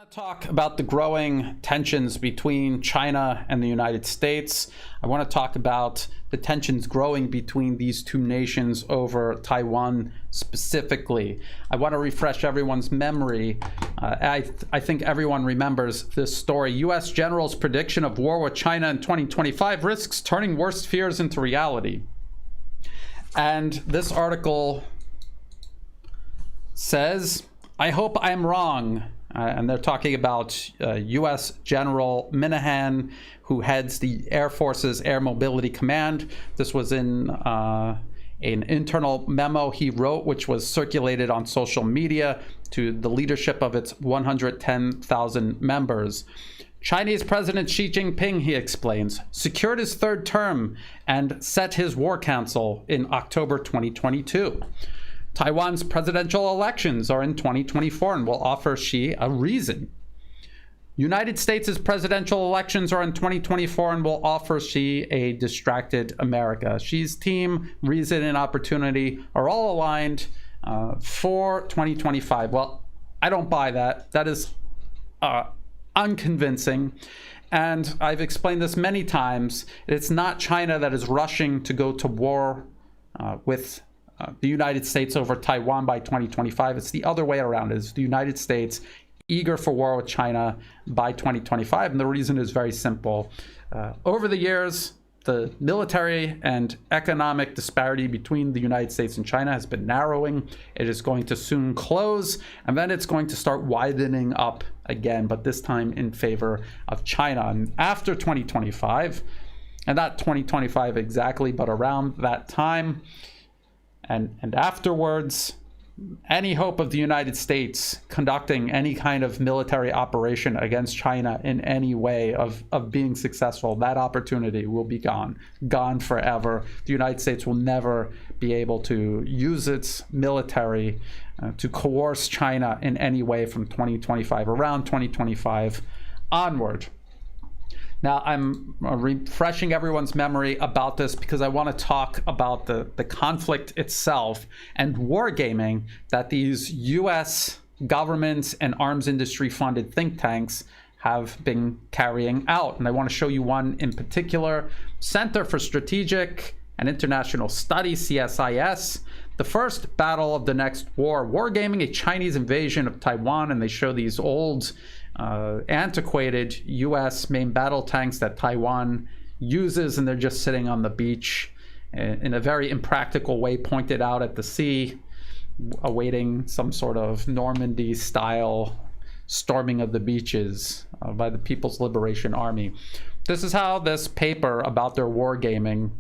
want to talk about the growing tensions between China and the United States. I want to talk about the tensions growing between these two nations over Taiwan specifically. I want to refresh everyone's memory. I think everyone remembers this story. U.S. general's prediction of war with China in 2025 risks turning worst fears into reality. And this article says, I hope I'm wrong. And they're talking about U.S. General Minahan, who heads the Air Force's Air Mobility Command. This was in an internal memo he wrote, which was circulated on social media to the leadership of its 110,000 members. Chinese President Xi Jinping, he explains, secured his third term and set his war council in October 2022. Taiwan's presidential elections are in 2024 and will offer Xi a reason. United States' presidential elections are in 2024 and will offer Xi a distracted America. Xi's team, reason, and opportunity are all aligned for 2025. Well, I don't buy that. That is unconvincing. And I've explained this many times. It's not China that is rushing to go to war with the United States over Taiwan by 2025. It's the other way around. It's the United States eager for war with China by 2025. And the reason is very simple. Over the years, the military and economic disparity between the United States and China has been narrowing. It is going to soon close, and then it's going to start widening up again, but this time in favor of China. And after 2025, and not 2025 exactly, but around that time, and afterwards, any hope of the United States conducting any kind of military operation against China in any way of being successful, that opportunity will be gone forever. The United States will never be able to use its military to coerce China in any way from 2025, around 2025 onward. Now, I'm refreshing everyone's memory about this because I want to talk about the conflict itself and wargaming that these U.S. governments and arms industry funded think tanks have been carrying out. And I want to show you one in particular, Center for Strategic and International Studies, CSIS. The first battle of the next war, wargaming a Chinese invasion of Taiwan, and they show these old antiquated U.S. main battle tanks that Taiwan uses, and they're just sitting on the beach in a very impractical way, pointed out at the sea, awaiting some sort of Normandy-style storming of the beaches by the People's Liberation Army. This is how this paper about their wargaming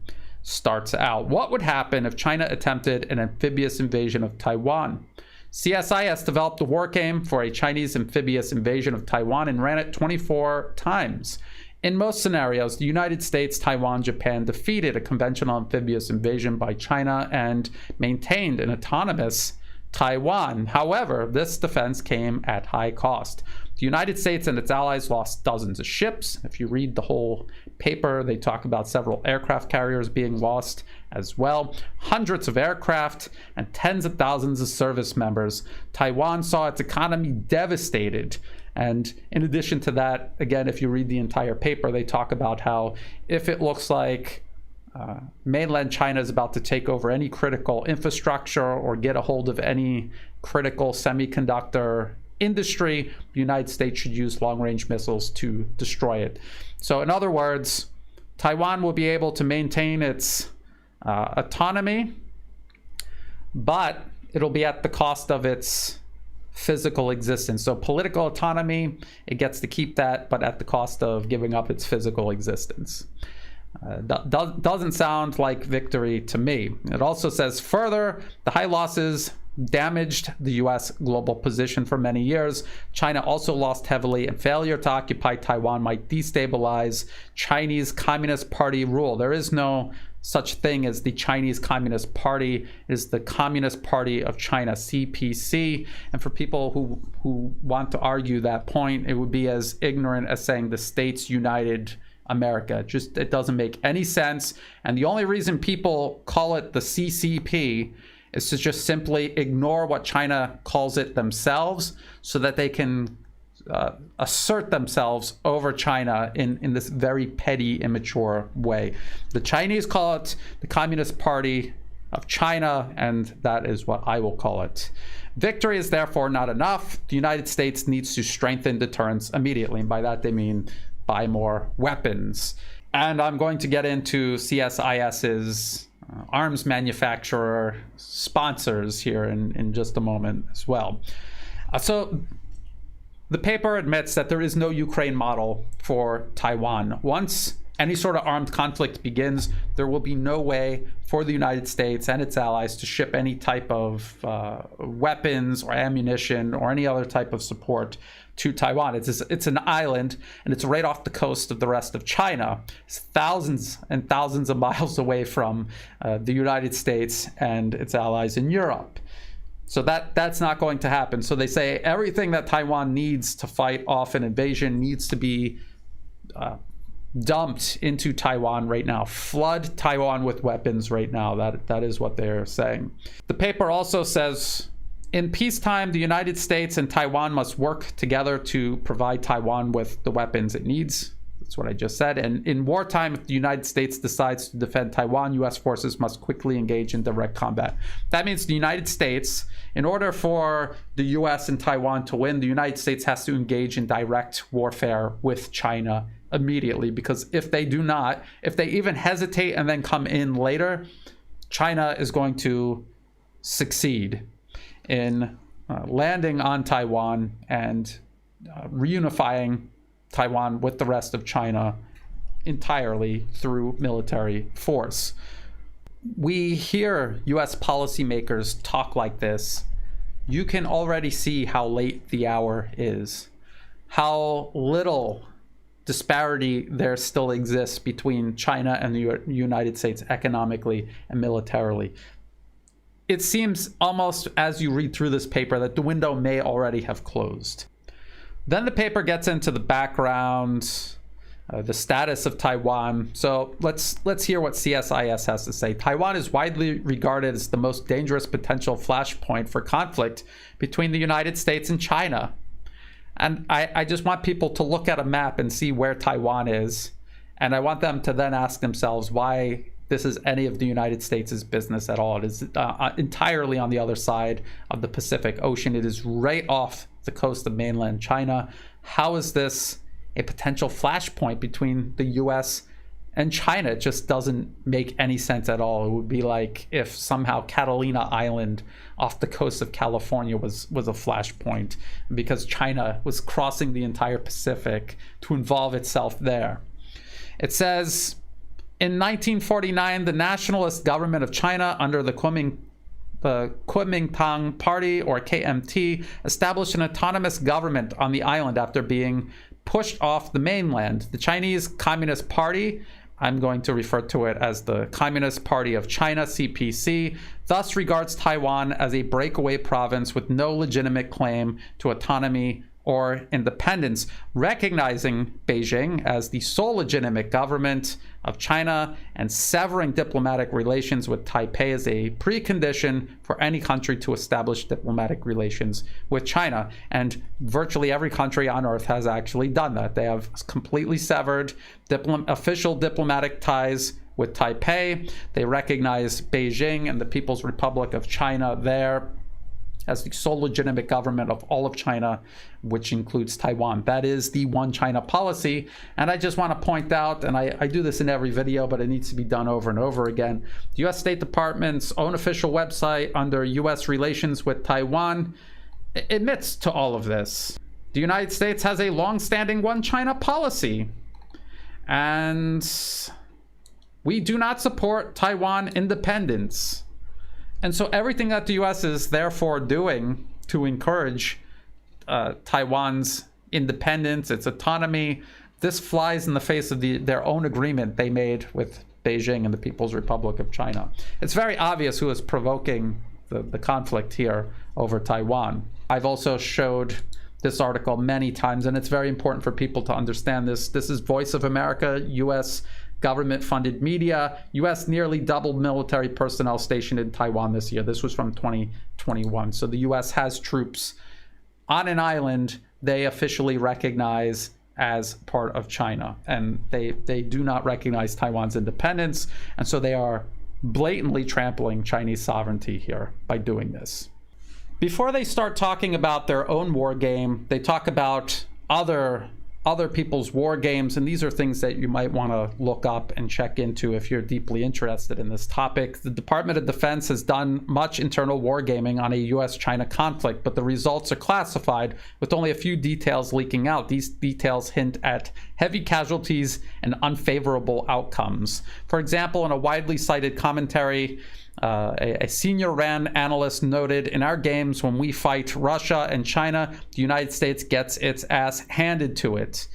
starts out. What would happen if China attempted an amphibious invasion of Taiwan? CSIS developed a war game for a Chinese amphibious invasion of Taiwan and ran it 24 times. In most scenarios, the United States, Taiwan, Japan defeated a conventional amphibious invasion by China and maintained an autonomous Taiwan. However, this defense came at high cost. The United States and its allies lost dozens of ships. If you read the whole paper, they talk about several aircraft carriers being lost as well, hundreds of aircraft, and tens of thousands of service members. Taiwan saw its economy devastated. And in addition to that, again, if you read the entire paper, they talk about how if it looks like mainland China is about to take over any critical infrastructure or get a hold of any critical semiconductor industry, the United States should use long-range missiles to destroy it. So in other words, Taiwan will be able to maintain its autonomy, but it'll be at the cost of its physical existence. So political autonomy, it gets to keep that, but at the cost of giving up its physical existence. Doesn't sound like victory to me. It also says further, the high losses damaged the U.S. global position for many years. China also lost heavily, and failure to occupy Taiwan might destabilize Chinese Communist Party rule. There is no such thing as the Chinese Communist Party. It is the Communist Party of China, CPC. And for people who want to argue that point, it would be as ignorant as saying the States United America. It doesn't make any sense. And the only reason people call it the CCP is to just simply ignore what China calls it themselves so that they can assert themselves over China in this very petty, immature way. The Chinese call it the Communist Party of China, and that is what I will call it. Victory is therefore not enough. The United States needs to strengthen deterrence immediately, and by that they mean buy more weapons. And I'm going to get into CSIS's arms manufacturer sponsors here in just a moment as well. So the paper admits that there is no Ukraine model for Taiwan. Once any sort of armed conflict begins, there will be no way for the United States and its allies to ship any type of weapons or ammunition or any other type of support to Taiwan. It's an island, and it's right off the coast of the rest of China. It's thousands and thousands of miles away from the United States and its allies in Europe. So that's not going to happen. So they say everything that Taiwan needs to fight off an invasion needs to be dumped into Taiwan right now. Flood Taiwan with weapons right now. That is what they're saying. The paper also says, in peacetime, the United States and Taiwan must work together to provide Taiwan with the weapons it needs. That's what I just said. And in wartime, if the United States decides to defend Taiwan, U.S. forces must quickly engage in direct combat. That means the United States, in order for the U.S. and Taiwan to win, the United States has to engage in direct warfare with China immediately, because if they do not, if they even hesitate and then come in later, China is going to succeed in landing on Taiwan and reunifying Taiwan with the rest of China entirely through military force. We hear US policymakers talk like this. You can already see how late the hour is, how little disparity there still exists between China and the United States economically and militarily. It seems almost as you read through this paper that the window may already have closed. Then the paper gets into the background, the status of Taiwan. So let's hear what CSIS has to say. Taiwan is widely regarded as the most dangerous potential flashpoint for conflict between the United States and China. And I just want people to look at a map and see where Taiwan is. And I want them to then ask themselves why this is any of the United States' business at all. It is entirely on the other side of the Pacific Ocean. It is right off the coast of mainland China. How is this a potential flashpoint between the US and China? It just doesn't make any sense at all. It would be like if somehow Catalina Island off the coast of California was a flashpoint because China was crossing the entire Pacific to involve itself there. It says, in 1949, the nationalist government of China under the Kuomintang Party, or KMT, established an autonomous government on the island after being pushed off the mainland. The Chinese Communist Party, I'm going to refer to it as the Communist Party of China, CPC, thus regards Taiwan as a breakaway province with no legitimate claim to autonomy or independence, recognizing Beijing as the sole legitimate government of China and severing diplomatic relations with Taipei as a precondition for any country to establish diplomatic relations with China. And virtually every country on earth has actually done that. They have completely severed official diplomatic ties with Taipei. They recognize Beijing and the People's Republic of China there as the sole legitimate government of all of China, which includes Taiwan. That is the one China policy. And I just want to point out, and I do this in every video, but it needs to be done over and over again, the US State Department's own official website under US relations with Taiwan admits to all of this. The United States has a long-standing one China policy, and we do not support Taiwan independence. And so everything that the US is therefore doing to encourage Taiwan's independence, its autonomy, this flies in the face of their own agreement they made with Beijing and the People's Republic of China. It's very obvious who is provoking the conflict here over Taiwan. I've also showed this article many times, and it's very important for people to understand this. This is Voice of America, US government-funded media. U.S. nearly doubled military personnel stationed in Taiwan this year. This was from 2021. So the U.S. has troops on an island they officially recognize as part of China, and they do not recognize Taiwan's independence, and so they are blatantly trampling Chinese sovereignty here by doing this. Before they start talking about their own war game, they talk about other people's war games, and these are things that you might want to look up and check into if you're deeply interested in this topic. The Department of Defense has done much internal wargaming on a US-China conflict, but the results are classified with only a few details leaking out. These details hint at heavy casualties and unfavorable outcomes. For example, in a widely cited commentary, a senior RAND analyst noted, in our games, when we fight Russia and China, the United States gets its ass handed to it.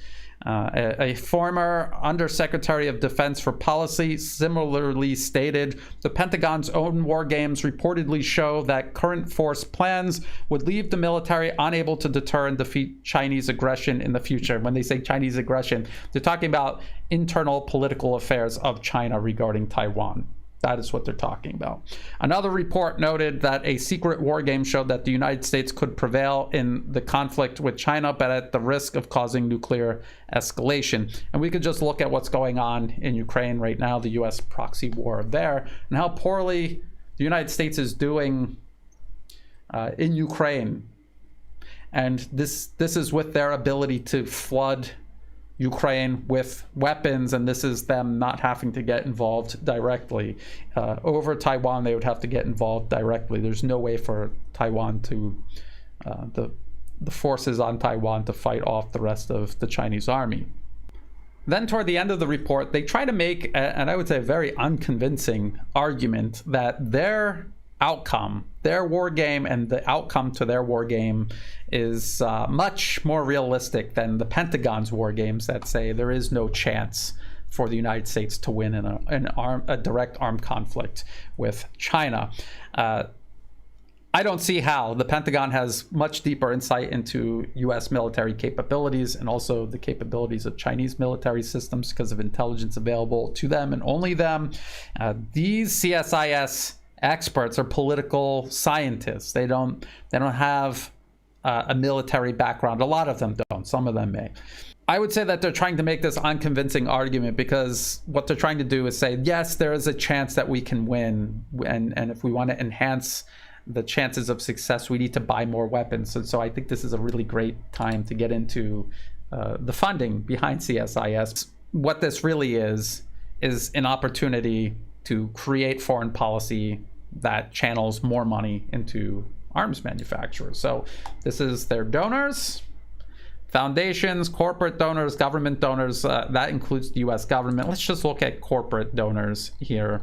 A former Undersecretary of Defense for Policy similarly stated, the Pentagon's own war games reportedly show that current force plans would leave the military unable to deter and defeat Chinese aggression in the future. When they say Chinese aggression, they're talking about internal political affairs of China regarding Taiwan. That is what they're talking about. Another report noted that a secret war game showed that the United States could prevail in the conflict with China, but at the risk of causing nuclear escalation. And we could just look at what's going on in Ukraine right now, the US proxy war there, and how poorly the United States is doing in Ukraine. And this is with their ability to flood Ukraine with weapons, and this is them not having to get involved directly. Over Taiwan, they would have to get involved directly. There's no way for Taiwan to, the forces on Taiwan to fight off the rest of the Chinese army. Then toward the end of the report, they try to make, and I would say a very unconvincing argument, that their outcome, their war game and the outcome to their war game is much more realistic than the Pentagon's war games that say there is no chance for the United States to win in a direct armed conflict with China. I don't see how. The Pentagon has much deeper insight into US military capabilities and also the capabilities of Chinese military systems because of intelligence available to them and only them. These CSIS experts are political scientists. They don't have a military background. A lot of them don't. Some of them may. I would say that they're trying to make this unconvincing argument because what they're trying to do is say, yes, there is a chance that we can win, and if we want to enhance the chances of success, we need to buy more weapons. And so I think this is a really great time to get into the funding behind CSIS. What this really is an opportunity to create foreign policy that channels more money into arms manufacturers. So this is their donors, foundations, corporate donors, government donors. That includes the US government. Let's just look at corporate donors here.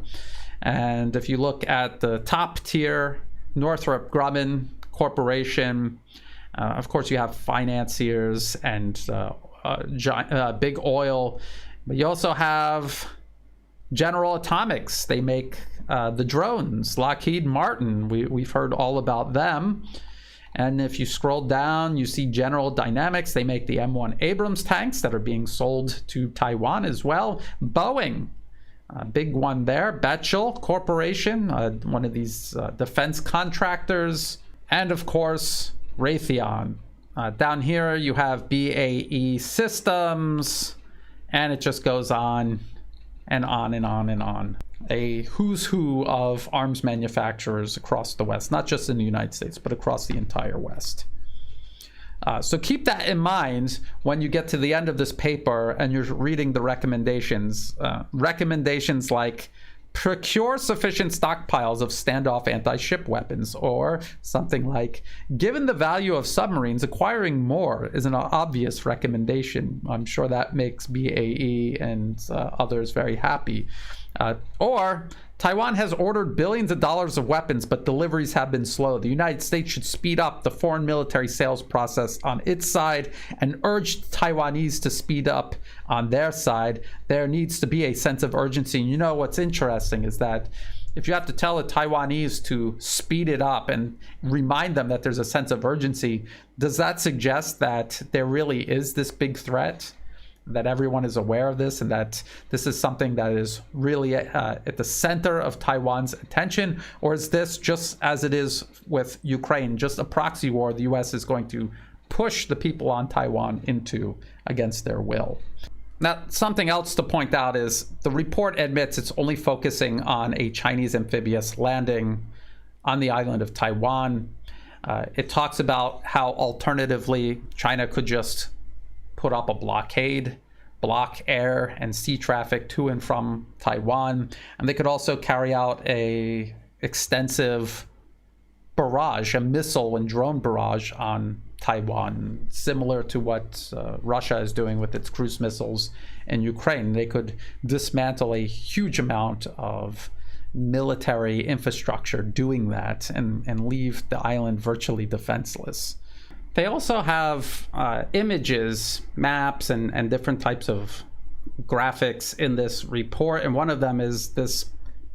And if you look at the top tier, Northrop Grumman Corporation, of course you have financiers and big oil, but you also have General Atomics. They make the drones. Lockheed Martin, we've heard all about them. And if you scroll down, you see General Dynamics. They make the M1 Abrams tanks that are being sold to Taiwan as well. Boeing, big one there. Bechtel Corporation, one of these defense contractors. And of course, Raytheon. Down here, you have BAE Systems, and it just goes on and on and on and on. A who's who of arms manufacturers across the West, not just in the United States, but across the entire West. So keep that in mind when you get to the end of this paper and you're reading the recommendations. Recommendations like procure sufficient stockpiles of standoff anti-ship weapons, or something like, given the value of submarines, acquiring more is an obvious recommendation. I'm sure that makes BAE and others very happy. Or Taiwan has ordered billions of dollars of weapons, but deliveries have been slow. The United States should speed up the foreign military sales process on its side and urge Taiwanese to speed up on their side. There needs to be a sense of urgency. And you know what's interesting is that if you have to tell the Taiwanese to speed it up and remind them that there's a sense of urgency, does that suggest that there really is this big threat? That everyone is aware of this and that this is something that is really at the center of Taiwan's attention? Or is this, just as it is with Ukraine, just a proxy war the US is going to push the people on Taiwan into against their will. Now, something else to point out is the report admits it's only focusing on a Chinese amphibious landing on the island of Taiwan. It talks about how alternatively China could just put up a blockade, block air and sea traffic to and from Taiwan, and they could also carry out a extensive barrage, a missile and drone barrage on Taiwan, similar to what Russia is doing with its cruise missiles in Ukraine. They could dismantle a huge amount of military infrastructure doing that and leave the island virtually defenseless. They also have images, maps, and different types of graphics in this report, and one of them is this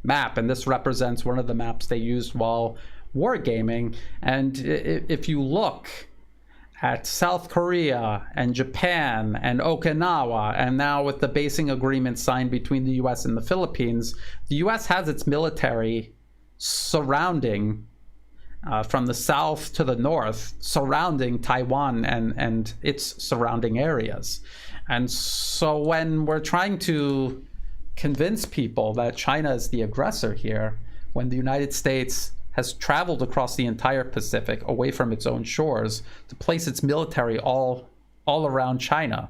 map, and this represents one of the maps they used while wargaming. And if you look at South Korea and Japan and Okinawa, and now with the basing agreement signed between the US and the Philippines, the US has its military surrounding, from the south to the north, surrounding Taiwan and its surrounding areas. And so when we're trying to convince people that China is the aggressor here, when the United States has traveled across the entire Pacific away from its own shores to place its military all around China,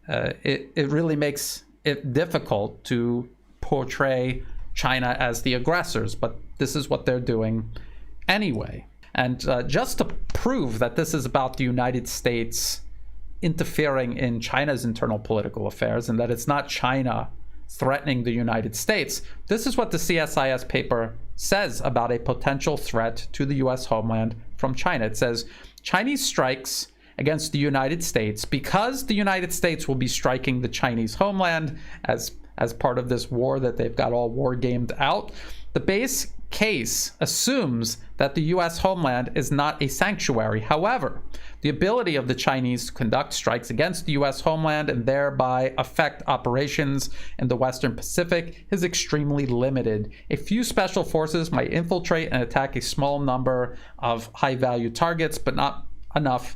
it really makes it difficult to portray China as the aggressors, but this is what they're doing anyway. And just to prove that this is about the United States interfering in China's internal political affairs and that it's not China threatening the United States, this is what the CSIS paper says about a potential threat to the US homeland from China. It says, Chinese strikes against the United States because the United States will be striking the Chinese homeland as part of this war that they've got all war gamed out. The base case assumes that the US homeland is not a sanctuary. However, the ability of the Chinese to conduct strikes against the US homeland and thereby affect operations in the Western Pacific is extremely limited. A few special forces might infiltrate and attack a small number of high-value targets, but not enough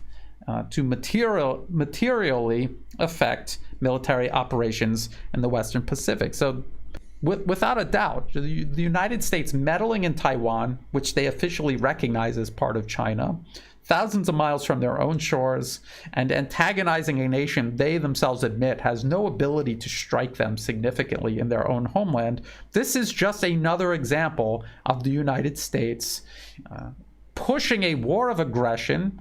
to materially affect military operations in the Western Pacific. So without a doubt, the United States meddling in Taiwan, which they officially recognize as part of China, thousands of miles from their own shores, and antagonizing a nation they themselves admit has no ability to strike them significantly in their own homeland. This is just another example of the United States pushing a war of aggression,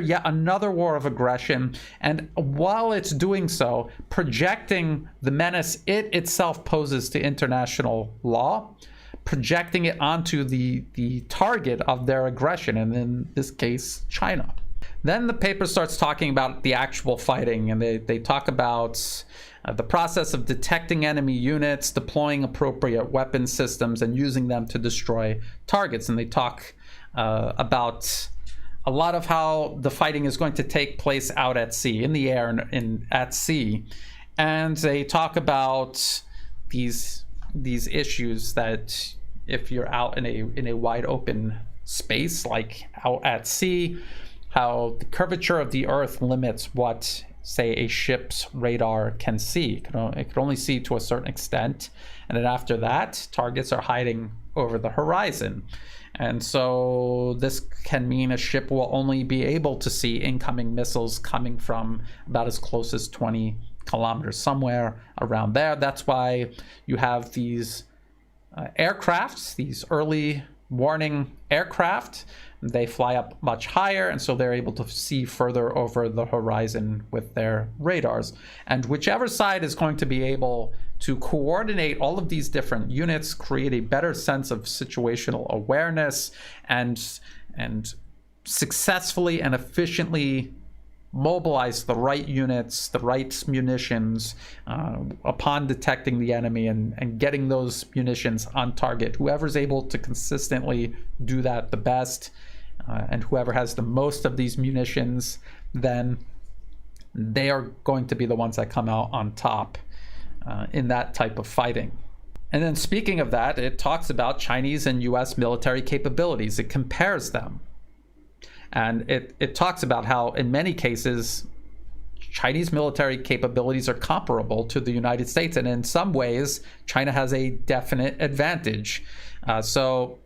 yet another war of aggression, and while it's doing so, projecting the menace it itself poses to international law, projecting it onto the target of their aggression, and in this case, China. Then the paper starts talking about the actual fighting, and they talk about the process of detecting enemy units, deploying appropriate weapon systems, and using them to destroy targets. And they talk about a lot of how the fighting is going to take place out at sea, in the air and at sea. And they talk about these issues that if you're out in a wide open space, like out at sea, how the curvature of the Earth limits what, say, a ship's radar can see. It can only see to a certain extent. And then after that, targets are hiding over the horizon. And so this can mean a ship will only be able to see incoming missiles coming from about as close as 20 kilometers, somewhere around there. That's why you have these aircrafts, these early warning aircraft. They fly up much higher, and so they're able to see further over the horizon with their radars. And whichever side is going to be able to coordinate all of these different units, create a better sense of situational awareness, and successfully and efficiently mobilize the right units, the right munitions upon detecting the enemy and getting those munitions on target. Whoever's able to consistently do that the best, and whoever has the most of these munitions, then they are going to be the ones that come out on top in that type of fighting. And then speaking of that, it talks about Chinese and US military capabilities. It compares them. And it talks about how in many cases Chinese military capabilities are comparable to the United States, and in some ways China has a definite advantage. So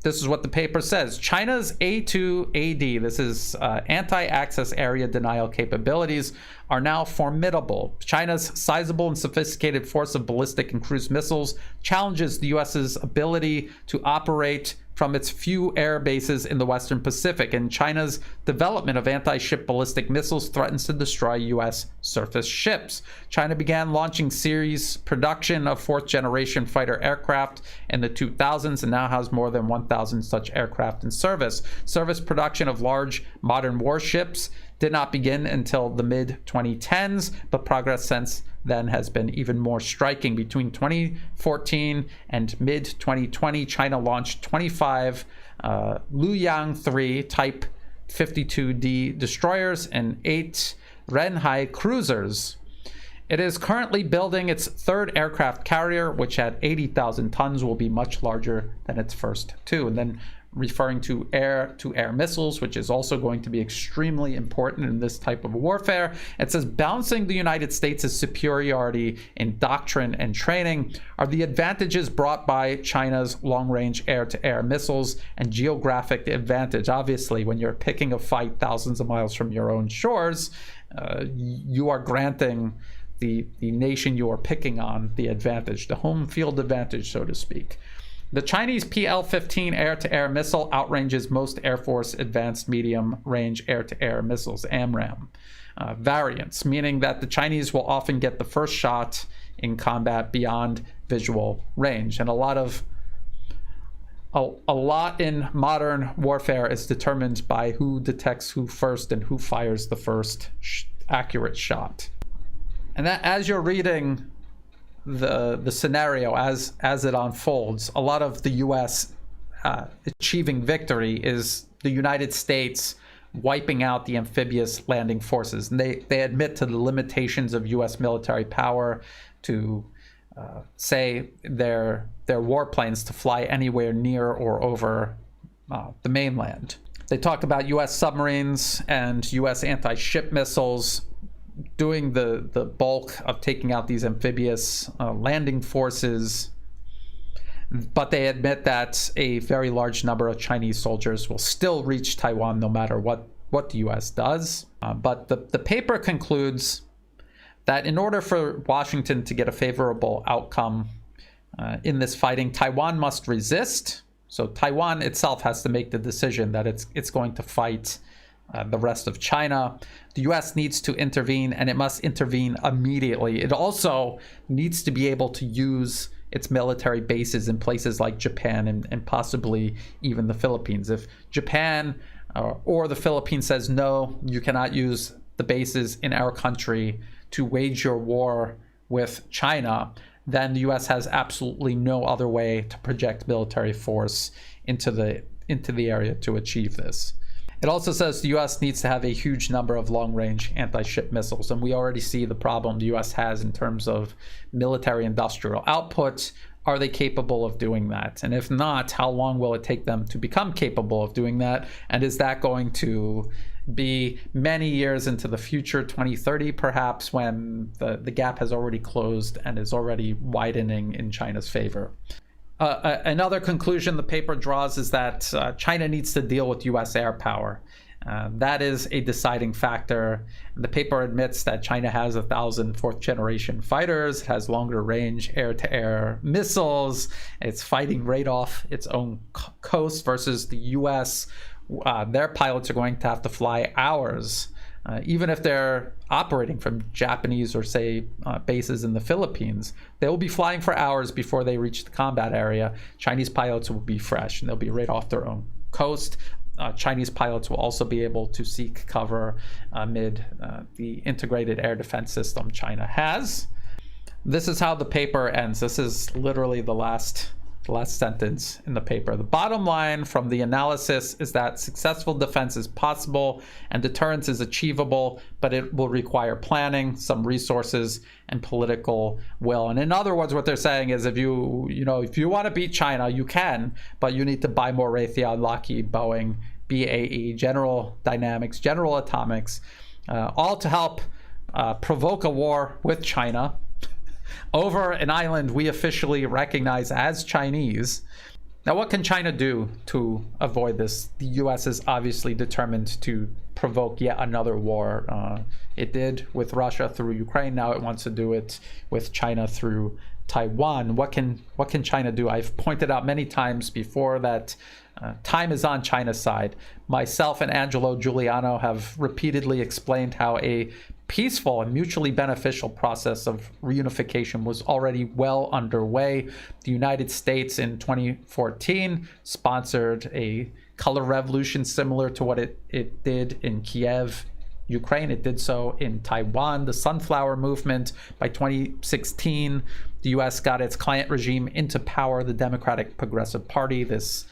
this is what the paper says. China's A2AD, this is anti-access area denial capabilities, are now formidable. China's sizable and sophisticated force of ballistic and cruise missiles challenges the US's ability to operate from its few air bases in the Western Pacific, and China's development of anti-ship ballistic missiles threatens to destroy U.S. surface ships. China began launching series production of fourth-generation fighter aircraft in the 2000s and now has more than 1,000 such aircraft in service. Service production of large modern warships did not begin until the mid-2010s, but progress since then has been even more striking. Between 2014 and mid-2020, China launched 25 Luoyang 3 Type 52D destroyers and 8 Renhai cruisers. It is currently building its third aircraft carrier, which at 80,000 tons will be much larger than its first two. And then referring to air-to-air missiles, which is also going to be extremely important in this type of warfare. It says, balancing the United States' superiority in doctrine and training are the advantages brought by China's long-range air-to-air missiles and geographic advantage. Obviously, when you're picking a fight thousands of miles from your own shores, you are granting the nation you are picking on the advantage, the home field advantage, so to speak. The Chinese PL-15 air-to-air missile outranges most Air Force Advanced Medium-Range Air-to-Air Missiles, AMRAAM, variants, meaning that the Chinese will often get the first shot in combat beyond visual range. And a lot in modern warfare is determined by who detects who first and who fires the first accurate shot. And that, as you're reading the scenario as it unfolds, a lot of the U.S. Achieving victory is the United States wiping out the amphibious landing forces. And they admit to the limitations of U.S. military power to say their warplanes to fly anywhere near or over the mainland. They talk about U.S. submarines and U.S. anti-ship missiles doing the bulk of taking out these amphibious landing forces, but they admit that a very large number of Chinese soldiers will still reach Taiwan no matter what the U.S. does. But the paper concludes that in order for Washington to get a favorable outcome in this fighting, Taiwan must resist. So Taiwan itself has to make the decision that it's going to fight the rest of China. The U.S. needs to intervene, and it must intervene immediately. It also needs to be able to use its military bases in places like Japan and possibly even the Philippines. If Japan or the Philippines says, no, you cannot use the bases in our country to wage your war with China, then the U.S. has absolutely no other way to project military force into the area to achieve this. It also says the U.S. needs to have a huge number of long-range anti-ship missiles, and we already see the problem the U.S. has in terms of military industrial output. Are they capable of doing that? And if not, how long will it take them to become capable of doing that? And is that going to be many years into the future, 2030 perhaps, when the gap has already closed and is already widening in China's favor? Another conclusion the paper draws is that China needs to deal with U.S. air power. That is a deciding factor. The paper admits that China has 1,000 fourth-generation fighters. It has longer range air-to-air missiles. It's fighting right off its own coast versus the U.S. Their pilots are going to have to fly hours. Even if they're operating from Japanese or, say, bases in the Philippines, they will be flying for hours before they reach the combat area. Chinese pilots will be fresh, and they'll be right off their own coast. Chinese pilots will also be able to seek cover amid the integrated air defense system China has. This is how the paper ends. This is literally the last sentence in the paper. The bottom line from the analysis is that successful defense is possible and deterrence is achievable, but it will require planning, some resources, and political will. And in other words, what they're saying is if you want to beat China, you can, but you need to buy more Raytheon, Lockheed, Boeing, BAE, General Dynamics, General Atomics, all to help provoke a war with China over an island we officially recognize as Chinese. Now, what can China do to avoid this? The US is obviously determined to provoke yet another war. It did with Russia through Ukraine. Now it wants to do it with China through Taiwan. What can China do? I've pointed out many times before that time is on China's side. Myself and Angelo Giuliano have repeatedly explained how a peaceful and mutually beneficial process of reunification was already well underway. The United States in 2014 sponsored a color revolution similar to what it did in Kiev, Ukraine. It did so in Taiwan. The Sunflower Movement, by 2016, the US got its client regime into power, the Democratic Progressive Party, this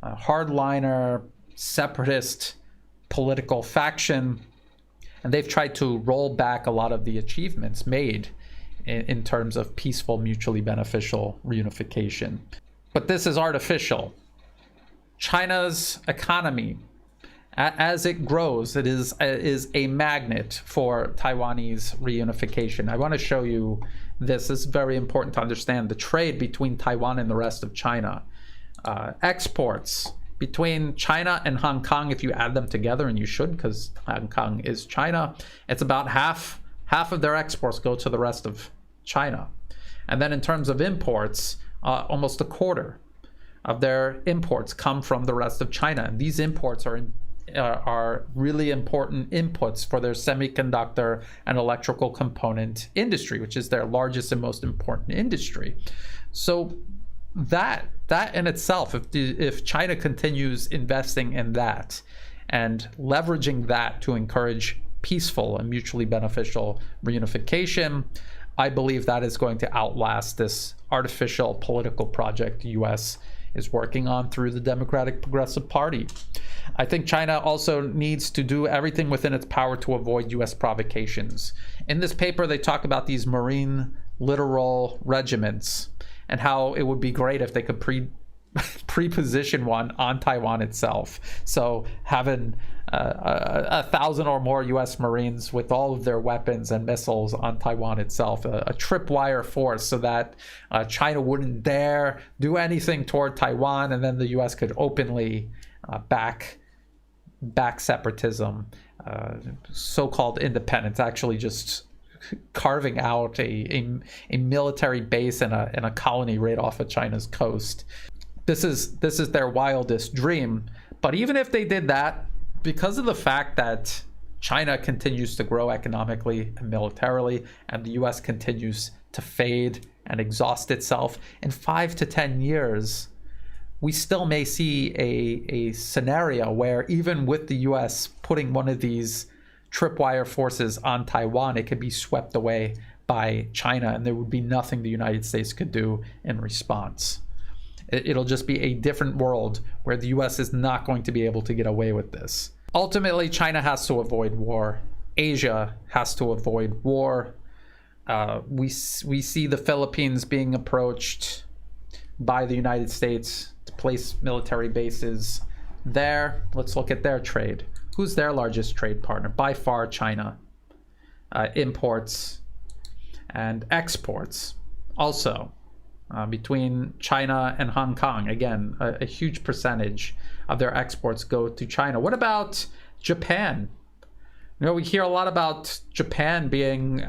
hardliner, separatist political faction. And they've tried to roll back a lot of the achievements made in terms of peaceful, mutually beneficial reunification. But this is artificial. China's economy, as it grows, it is a magnet for Taiwanese reunification. I want to show you this. This is very important to understand the trade between Taiwan and the rest of China. Exports between China and Hong Kong, if you add them together, and you should because Hong Kong is China, it's about half of their exports go to the rest of China. And then in terms of imports, almost a quarter of their imports come from the rest of China. And these imports are really important inputs for their semiconductor and electrical component industry, which is their largest and most important industry. So that in itself, if China continues investing in that and leveraging that to encourage peaceful and mutually beneficial reunification, I believe that is going to outlast this artificial political project the US is working on through the Democratic Progressive Party. I think China also needs to do everything within its power to avoid US provocations. In this paper, they talk about these Marine littoral regiments and how it would be great if they could pre-position one on Taiwan itself. So having 1,000 or more US Marines with all of their weapons and missiles on Taiwan itself, a tripwire force, so that China wouldn't dare do anything toward Taiwan, and then the US could openly back separatism, so-called independence, actually just carving out a military base and a colony right off of China's coast. This is their wildest dream. But even if they did that, because of the fact that China continues to grow economically and militarily, and the US continues to fade and exhaust itself, in 5 to 10 years, we still may see a scenario where even with the US putting one of these tripwire forces on Taiwan, it could be swept away by China, and there would be nothing the United States could do in response. It'll just be a different world where the US is not going to be able to get away with this. Ultimately, China has to avoid war. Asia has to avoid war. We see the Philippines being approached by the United States to place military bases there. Let's look at their trade. Who's their largest trade partner? By far, China. Imports and exports also. Between China and Hong Kong, again, a huge percentage of their exports go to China. What about Japan? You know, we hear a lot about Japan being,